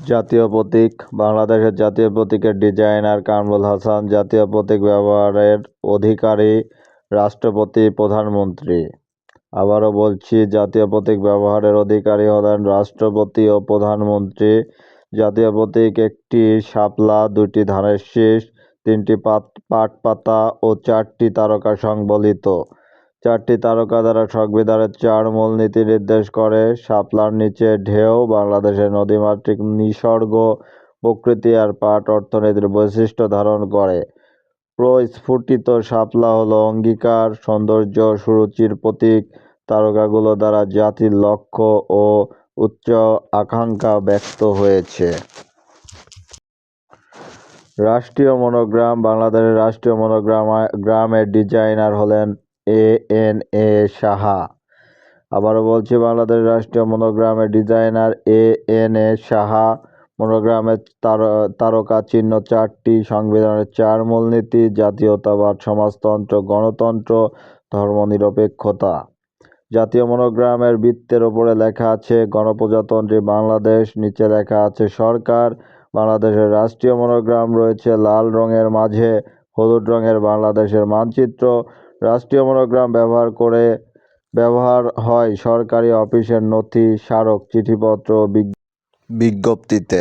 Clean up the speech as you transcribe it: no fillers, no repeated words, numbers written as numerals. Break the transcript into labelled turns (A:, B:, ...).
A: জাতীয় প্রতীক বাংলাদেশের জাতীয় প্রতীকের ডিজাইনার কামরুল হাসান। জাতীয় প্রতীক ব্যবহারের অধিকারী রাষ্ট্রপতি, প্রধানমন্ত্রী। আবারও বলছি, জাতীয় প্রতীক ব্যবহারের অধিকারী হলেন রাষ্ট্রপতি ও প্রধানমন্ত্রী। জাতীয় প্রতীক একটি শাপলা, 2টি ধানের শীষ, 3টি পাট পাতা ও 4টি তারকা সংবলিত। 4টি তারকা দ্বারা সংবিধানের 4 মূলনীতি নির্দেশ করে। শাপলার নিচে ঢেউ বাংলাদেশের নদীমাতৃক নিসর্গ প্রকৃতি আর পাট অর্থনীতির বৈশিষ্ট্য ধারণ করে। প্রস্ফুটিত শাপলা হলো অঙ্গীকার, সৌন্দর্য, সুরুচির প্রতীক। তারকাগুলো দ্বারা জাতির লক্ষ্য ও উচ্চ আকাঙ্ক্ষা ব্যক্ত হয়েছে। রাষ্ট্রীয় মনোগ্রাম বাংলাদেশের রাষ্ট্রীয় মনোগ্রামের ডিজাইনার হলেন এ.এন.এ সাহা। আবারও বলছি, বাংলাদেশের রাষ্ট্রীয় মনোগ্রামের ডিজাইনার এ.এন.এ সাহা। মনোগ্রামের তারকা চিহ্ন 4টি, সংবিধানের 4 মূলনীতি, জাতীয়তাবাদ, সমাজতন্ত্র, গণতন্ত্র, ধর্মনিরপেক্ষতা। জাতীয় মনোগ্রামের বৃত্তের ওপরে লেখা আছে গণপ্রজাতন্ত্রী বাংলাদেশ, নিচে লেখা আছে সরকার। বাংলাদেশের রাষ্ট্রীয় মনোগ্রাম রয়েছে লাল রঙের মাঝে হলুদ রঙের বাংলাদেশের মানচিত্র। রাষ্ট্রীয় মনোগ্রাম ব্যবহার হয় সরকারি অফিসের নথি, স্মারক, চিঠিপত্র, বিজ্ঞপ্তিতে।